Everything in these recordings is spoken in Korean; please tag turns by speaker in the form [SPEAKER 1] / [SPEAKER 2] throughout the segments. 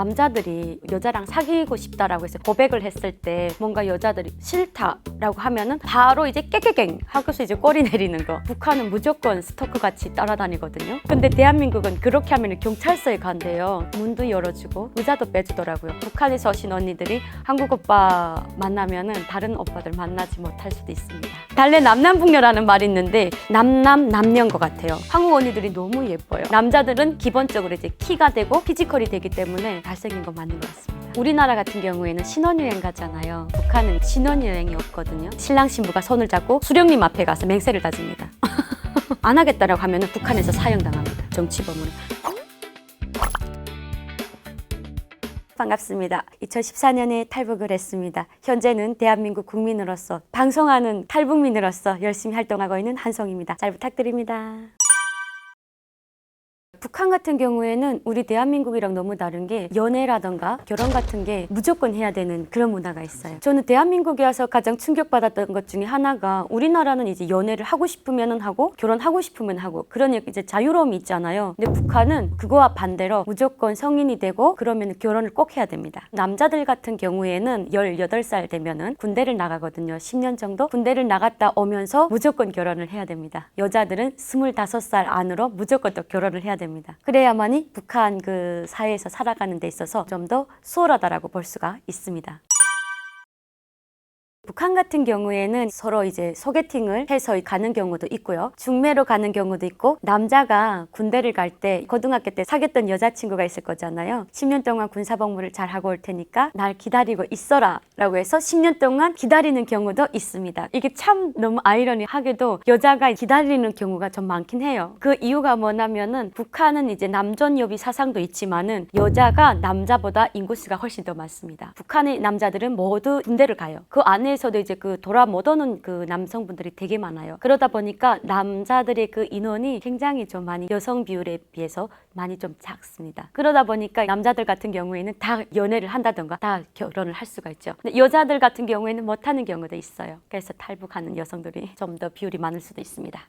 [SPEAKER 1] 남자들이 여자랑 사귀고 싶다라고 해서 고백을 했을 때 뭔가 여자들이 싫다라고 하면은 바로 이제 깨깨갱 하고서 이제 꼬리 내리는 거. 북한은 무조건 스토커 같이 따라다니거든요. 근데 대한민국은 그렇게 하면 경찰서에 간대요. 문도 열어주고 의자도 빼주더라고요. 북한에서 오신 언니들이 한국 오빠 만나면은 다른 오빠들 만나지 못할 수도 있습니다. 달래 남남북녀라는 말이 있는데 남녀인 것 같아요. 한국 언니들이 너무 예뻐요. 남자들은 기본적으로 이제 키가 되고 피지컬이 되기 때문에 잘생긴 거 맞는 것 같습니다. 우리나라 같은 경우에는 신혼여행 가잖아요. 북한은 신혼여행이 없거든요. 신랑 신부가 손을 잡고 수령님 앞에 가서 맹세를 다집니다. 안 하겠다라고 하면 북한에서 사형당합니다. 정치범으로. 반갑습니다. 2014년에 탈북을 했습니다. 현재는 대한민국 국민으로서 방송하는 탈북민으로서 열심히 활동하고 있는 한송입니다. 잘 부탁드립니다. 북한 같은 경우에는 우리 대한민국이랑 너무 다른 게 연애라던가 결혼 같은 게 무조건 해야 되는 그런 문화가 있어요. 저는 대한민국에 와서 가장 충격받았던 것 중에 하나가 우리나라는 이제 연애를 하고 싶으면 하고 결혼하고 싶으면 하고 그런 이제 자유로움이 있잖아요. 근데 북한은 그거와 반대로 무조건 성인이 되고 그러면 결혼을 꼭 해야 됩니다. 남자들 같은 경우에는 18살 되면은 군대를 나가거든요. 10년 정도 군대를 나갔다 오면서 무조건 결혼을 해야 됩니다. 여자들은 25살 안으로 무조건 또 결혼을 해야 됩니다. 그래야만이 북한 그 사회에서 살아가는 데 있어서 좀 더 수월하다라고 볼 수가 있습니다. 북한 같은 경우에는 서로 이제 소개팅을 해서 가는 경우도 있고요. 중매로 가는 경우도 있고 남자가 군대를 갈 때 고등학교 때 사귀었던 여자친구가 있을 거잖아요. 10년 동안 군사복무를 잘 하고 올 테니까 날 기다리고 있어라 라고 해서 10년 동안 기다리는 경우도 있습니다. 이게 참 너무 아이러니하게도 여자가 기다리는 경우가 좀 많긴 해요. 그 이유가 뭐냐면은 북한은 이제 남존여비 사상도 있지만은 여자가 남자보다 인구수가 훨씬 더 많습니다. 북한의 남자들은 모두 군대를 가요. 그 안에 서도 이제 그 돌아 못 오는 그 남성분들이 되게 많아요. 그러다 보니까 남자들의 그 인원이 굉장히 좀 많이 여성 비율에 비해서 많이 좀 작습니다. 그러다 보니까 남자들 같은 경우에는 다 연애를 한다던가 다 결혼을 할 수가 있죠. 근데 여자들 같은 경우에는 못하는 경우도 있어요. 그래서 탈북하는 여성들이 좀 더 비율이 많을 수도 있습니다.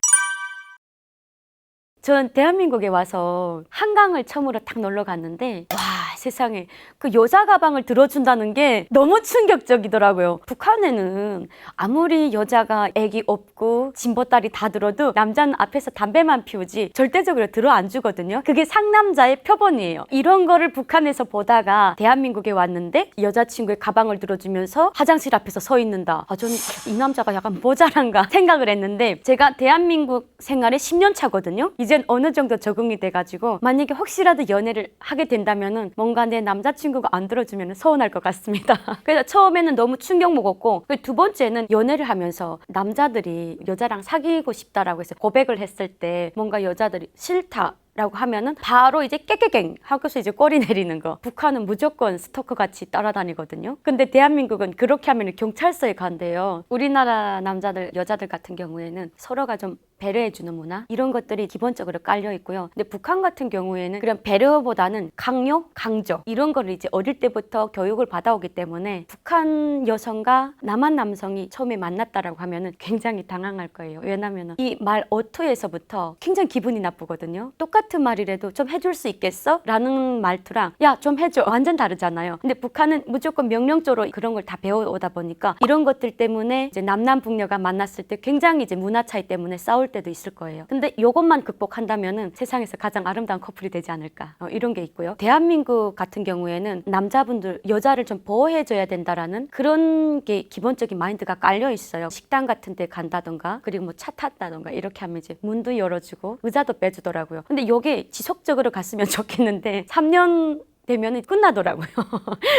[SPEAKER 1] 전 대한민국에 와서 한강을 처음으로 딱 놀러 갔는데 와 세상에 그 여자 가방을 들어준다는 게 너무 충격적이더라고요. 북한에는 아무리 여자가 애기 없고 진보다리 다 들어도 남자는 앞에서 담배만 피우지 절대적으로 들어 안 주거든요. 그게 상남자의 표본이에요. 이런 거를 북한에서 보다가 대한민국에 왔는데 여자친구의 가방을 들어주면서 화장실 앞에서 서 있는다. 저는 이 남자가 약간 모자란가 생각을 했는데 제가 대한민국 생활에 10년 차거든요. 이젠 어느 정도 적응이 돼가지고 만약에 혹시라도 연애를 하게 된다면은 뭔가 내 남자친구가 안 들어주면 서운할 것 같습니다. 그래서 처음에는 너무 충격 먹었고 두 번째는 연애를 하면서 남자들이 여자랑 사귀고 싶다라고 해서 고백을 했을 때 뭔가 여자들이 싫다 라고 하면은 바로 이제 깨깨갱 하고서 이제 꼬리 내리는 거. 북한은 무조건 스토커 같이 따라다니거든요. 근데 대한민국은 그렇게 하면 경찰서에 간대요. 우리나라 남자들, 여자들 같은 경우에는 서로가 좀 배려해주는 문화 이런 것들이 기본적으로 깔려 있고요. 근데 북한 같은 경우에는 그런 배려보다는 강요, 강조 이런 거를 이제 어릴 때부터 교육을 받아오기 때문에 북한 여성과 남한 남성이 처음에 만났다라고 하면은 굉장히 당황할 거예요. 왜냐면은 이 말 어투에서부터 굉장히 기분이 나쁘거든요. 똑같은 말이라도 좀 해줄 수 있겠어? 라는 말투랑 야 좀 해줘 완전 다르잖아요. 근데 북한은 무조건 명령적으로 그런 걸 다 배워오다 보니까 이런 것들 때문에 이제 남남북녀가 만났을 때 굉장히 이제 문화 차이 때문에 싸울 때도 있을 거예요. 근데 이것만 극복한다면은 세상에서 가장 아름다운 커플이 되지 않을까 이런 게 있고요. 대한민국 같은 경우에는 남자분들 여자를 좀 보호해줘야 된다라는 그런 게 기본적인 마인드가 깔려 있어요. 식당 같은 데 간다던가 그리고 뭐 차 탔다던가 이렇게 하면 이제 문도 열어주고 의자도 빼주더라고요. 근데 이게 지속적으로 갔으면 좋겠는데 3년 되면 끝나더라고요.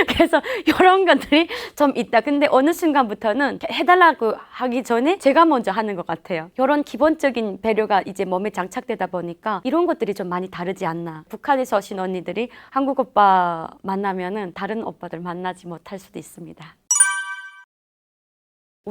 [SPEAKER 1] 그래서 이런 것들이 좀 있다. 근데 어느 순간부터는 해달라고 하기 전에 제가 먼저 하는 것 같아요. 이런 기본적인 배려가 이제 몸에 장착되다 보니까 이런 것들이 좀 많이 다르지 않나. 북한에서 오신 언니들이 한국 오빠 만나면은 다른 오빠들 만나지 못할 수도 있습니다.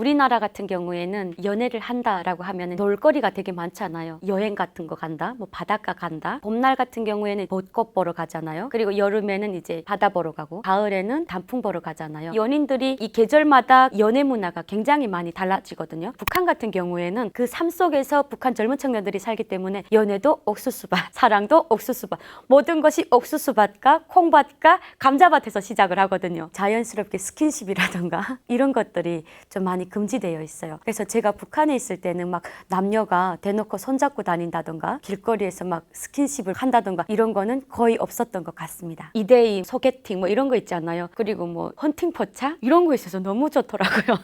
[SPEAKER 1] 우리나라 같은 경우에는 연애를 한다라고 하면 놀거리가 되게 많잖아요. 여행 같은 거 간다, 뭐 바닷가 간다. 봄날 같은 경우에는 벚꽃 보러 가잖아요. 그리고 여름에는 이제 바다 보러 가고, 가을에는 단풍 보러 가잖아요. 연인들이 이 계절마다 연애 문화가 굉장히 많이 달라지거든요. 북한 같은 경우에는 그 삶 속에서 북한 젊은 청년들이 살기 때문에 연애도 옥수수밭, 사랑도 옥수수밭, 모든 것이 옥수수밭과 콩밭과 감자밭에서 시작을 하거든요. 자연스럽게 스킨십이라던가 이런 것들이 좀 많이 금지되어 있어요. 그래서 제가 북한에 있을 때는 막 남녀가 대놓고 손잡고 다닌다던가 길거리에서 막 스킨십을 한다던가 이런 거는 거의 없었던 것 같습니다. 2대2 소개팅 뭐 이런 거 있잖아요. 그리고 뭐 헌팅 포차 이런 거 있어서 너무 좋더라고요.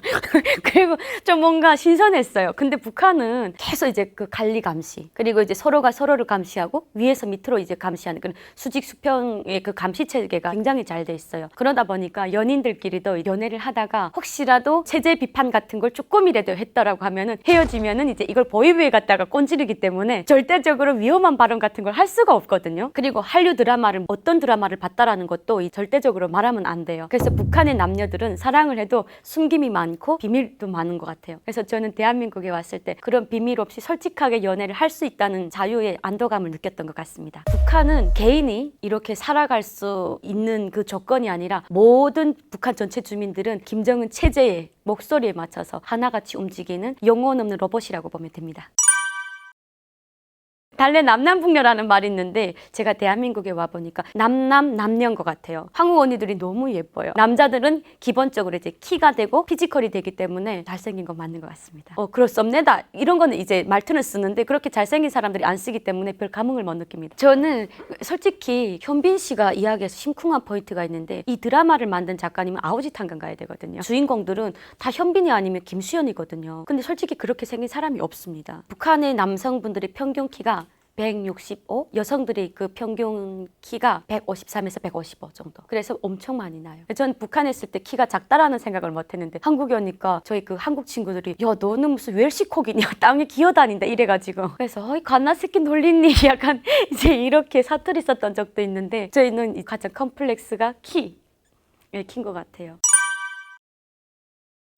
[SPEAKER 1] 그리고 좀 뭔가 신선했어요. 근데 북한은 계속 이제 그 관리 감시, 그리고 이제 서로가 서로를 감시하고 위에서 밑으로 이제 감시하는 그런 수직 수평의 그 감시 체계가 굉장히 잘 돼 있어요. 그러다 보니까 연인들끼리도 연애를 하다가 혹시라도 체제 비판 같은 걸 조금이라도 했더라고 하면은 헤어지면은 이제 이걸 보이브에 갖다가 꼰지르기 때문에 절대적으로 위험한 발언 같은 걸 할 수가 없거든요. 그리고 한류 드라마를 어떤 드라마를 봤다라는 것도 절대적으로 말하면 안 돼요. 그래서 북한의 남녀들은 사랑을 해도 숨김이 많고 비밀도 많은 것 같아요. 그래서 저는 대한민국에 왔을 때 그런 비밀 없이 솔직하게 연애를 할 수 있다는 자유의 안도감을 느꼈던 것 같습니다. 북한은 개인이 이렇게 살아갈 수 있는 그 조건이 아니라 모든 북한 전체 주민들은 김정은 체제의 목소리에 맞춰서 하나같이 움직이는 영혼 없는 로봇이라고 보면 됩니다. 달래 남남북녀라는 말이 있는데 제가 대한민국에 와보니까 남녀인 것 같아요. 한국 언니들이 너무 예뻐요. 남자들은 기본적으로 이제 키가 되고 피지컬이 되기 때문에 잘생긴 건 맞는 것 같습니다. 그렇습니다. 이런 거는 이제 말투는 쓰는데 그렇게 잘생긴 사람들이 안 쓰기 때문에 별 감흥을 못 느낍니다. 저는 솔직히 현빈 씨가 이야기에서 심쿵한 포인트가 있는데 이 드라마를 만든 작가님은 아오지탄강 가야 되거든요. 주인공들은 다 현빈이 아니면 김수현이거든요. 근데 솔직히 그렇게 생긴 사람이 없습니다. 북한의 남성분들의 평균 키가 165, 여성들이 그 평균 키가 153에서 155 정도. 그래서 엄청 많이 나요. 전 북한에 있을 때 키가 작다라는 생각을 못 했는데 한국에 오니까 저희 그 한국 친구들이 야 너는 무슨 웰시코기냐 땅에 기어다닌다 이래가지고 그래서 갓나 새끼 놀리니 약간 이제 이렇게 사투리 썼던 적도 있는데 저희는 가장 컴플렉스가 키인 것 같아요.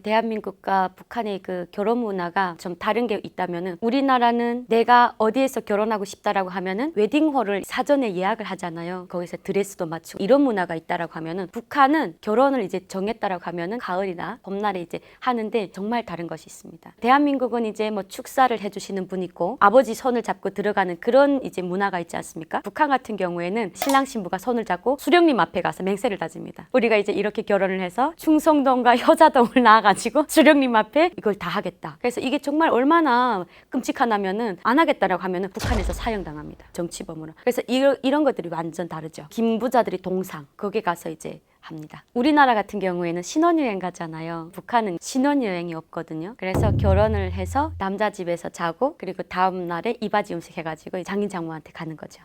[SPEAKER 1] 대한민국과 북한의 그 결혼 문화가 좀 다른 게 있다면은 우리나라는 내가 어디에서 결혼하고 싶다라고 하면은 웨딩홀을 사전에 예약을 하잖아요. 거기서 드레스도 맞추고 이런 문화가 있다라고 하면은 북한은 결혼을 이제 정했다라고 하면은 가을이나 봄날에 이제 하는데 정말 다른 것이 있습니다. 대한민국은 이제 뭐 축사를 해주시는 분 있고 아버지 손을 잡고 들어가는 그런 이제 문화가 있지 않습니까? 북한 같은 경우에는 신랑 신부가 손을 잡고 수령님 앞에 가서 맹세를 다집니다. 우리가 이제 이렇게 결혼을 해서 충성동과 효자동을 나아가지고 수령님 앞에 이걸 다 하겠다. 그래서 이게 정말 얼마나 끔찍하냐면은 안 하겠다라고 하면은 북한에서 사형당합니다. 정치범으로. 그래서 이런 것들이 완전 다르죠. 김부자들이 동상 거기 가서 이제 합니다. 우리나라 같은 경우에는 신혼여행 가잖아요. 북한은 신혼여행이 없거든요. 그래서 결혼을 해서 남자 집에서 자고 그리고 다음 날에 이바지 음식 해가지고 장인 장모한테 가는 거죠.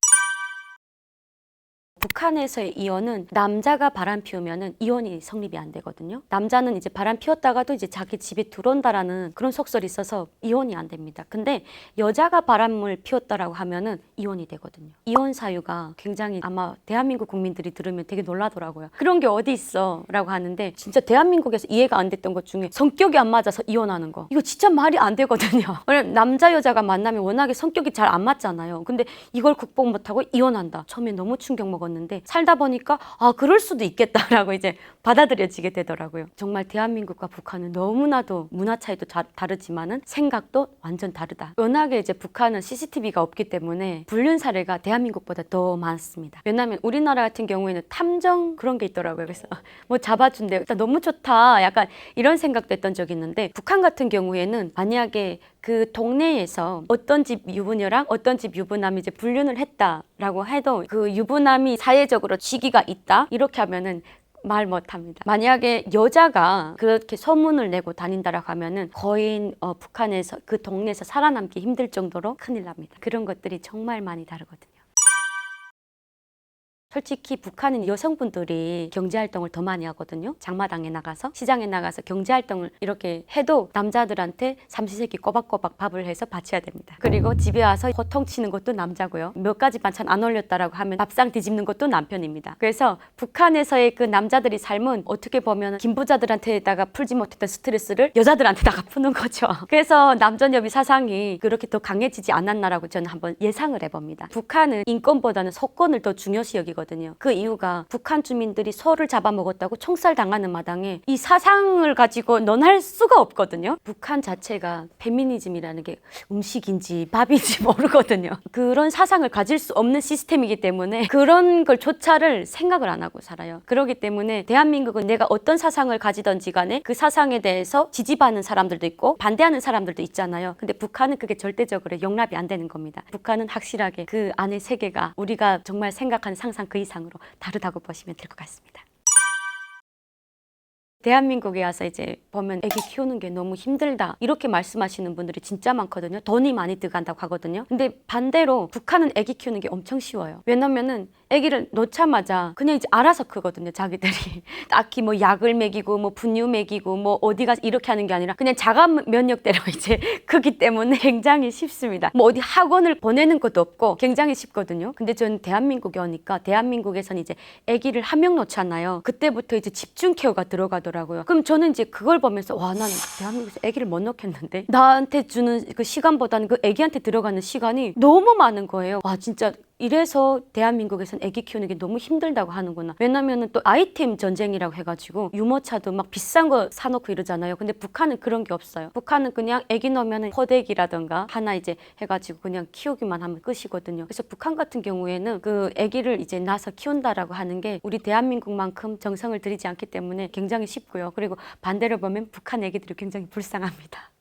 [SPEAKER 1] 북한에서의 이혼은 남자가 바람 피우면은 이혼이 성립이 안 되거든요. 남자는 이제 바람 피웠다가도 이제 자기 집에 들어온다라는 그런 속설이 있어서 이혼이 안 됩니다. 근데 여자가 바람을 피웠다라고 하면은 이혼이 되거든요. 이혼 사유가 굉장히 아마 대한민국 국민들이 들으면 되게 놀라더라고요. 그런 게 어디 있어? 라고 하는데 진짜 대한민국에서 이해가 안 됐던 것 중에 성격이 안 맞아서 이혼하는 거. 이거 진짜 말이 안 되거든요. 왜냐면 남자 여자가 만나면 워낙에 성격이 잘 안 맞잖아요. 근데 이걸 극복 못하고 이혼한다. 처음에 너무 충격 먹었는데 살다 보니까 그럴 수도 있겠다라고 이제 받아들여지게 되더라고요. 정말 대한민국과 북한은 너무나도 문화 차이도 다르지만은 생각도 완전 다르다. 워낙에 이제 북한은 CCTV가 없기 때문에 불륜 사례가 대한민국보다 더 많습니다. 왜냐하면 우리나라 같은 경우에는 탐정 그런 게 있더라고요. 그래서 뭐 잡아준대. 너무 좋다. 약간 이런 생각도 했던 적이 있는데 북한 같은 경우에는 만약에 그 동네에서 어떤 집 유부녀랑 어떤 집 유부남이 이제 불륜을 했다라고 해도 그 유부남이 사회적으로 직위가 있다 이렇게 하면은 말 못합니다. 만약에 여자가 그렇게 소문을 내고 다닌다라고 하면은 거의 북한에서 그 동네에서 살아남기 힘들 정도로 큰일 납니다. 그런 것들이 정말 많이 다르거든요. 솔직히 북한은 여성분들이 경제활동을 더 많이 하거든요. 장마당에 나가서 시장에 나가서 경제활동을 이렇게 해도 남자들한테 삼시세끼 꼬박꼬박 밥을 해서 바쳐야 됩니다. 그리고 집에 와서 호통 치는 것도 남자고요. 몇 가지 반찬 안 올렸다라고 하면 밥상 뒤집는 것도 남편입니다. 그래서 북한에서의 그 남자들이 삶은 어떻게 보면 김부자들한테다가 풀지 못했던 스트레스를 여자들한테다가 푸는 거죠. 그래서 남존여비 사상이 그렇게 더 강해지지 않았나라고 저는 한번 예상을 해봅니다. 북한은 인권보다는 속건을 더 중요시 여기거든요. 그 이유가 북한 주민들이 소를 잡아먹었다고 총살 당하는 마당에 이 사상을 가지고 논할 수가 없거든요. 북한 자체가 페미니즘이라는 게 음식인지 밥인지 모르거든요. 그런 사상을 가질 수 없는 시스템이기 때문에 그런 걸 조차를 생각을 안 하고 살아요. 그렇기 때문에 대한민국은 내가 어떤 사상을 가지던지 간에 그 사상에 대해서 지지받는 사람들도 있고 반대하는 사람들도 있잖아요. 근데 북한은 그게 절대적으로 용납이 안 되는 겁니다. 북한은 확실하게 그 안의 세계가 우리가 정말 생각하는 상상 그 이상으로 다르다고 보시면 될 것 같습니다. 대한민국에 와서 이제 보면 애기 키우는 게 너무 힘들다 이렇게 말씀하시는 분들이 진짜 많거든요. 돈이 많이 들어간다고 하거든요. 근데 반대로 북한은 애기 키우는 게 엄청 쉬워요. 왜냐면은 애기를 놓자마자 그냥 이제 알아서 크거든요. 자기들이 딱히 뭐 약을 먹이고 뭐 분유 먹이고 뭐 어디 가서 이렇게 하는 게 아니라 그냥 자가 면역대로 이제 크기 때문에 굉장히 쉽습니다. 뭐 어디 학원을 보내는 것도 없고 굉장히 쉽거든요. 근데 저는 대한민국에 오니까 대한민국에서는 이제 애기를 한 명 놓잖아요. 그때부터 이제 집중 케어가 들어가더라고요. 그럼 저는 이제 그걸 보면서 와, 나는 대한민국에서 애기를 못 놓겠는데 나한테 주는 그 시간보다는 그 애기한테 들어가는 시간이 너무 많은 거예요. 와, 진짜 이래서 대한민국에서는 애기 키우는 게 너무 힘들다고 하는구나. 왜냐면은 또 아이템 전쟁이라고 해가지고 유모차도 막 비싼 거 사놓고 이러잖아요. 근데 북한은 그런 게 없어요. 북한은 그냥 애기 넣으면은 포대기라던가 하나 이제 해가지고 그냥 키우기만 하면 끝이거든요. 그래서 북한 같은 경우에는 그 애기를 이제 낳아서 키운다라고 하는 게 우리 대한민국만큼 정성을 들이지 않기 때문에 굉장히 쉽고요. 그리고 반대로 보면 북한 애기들이 굉장히 불쌍합니다.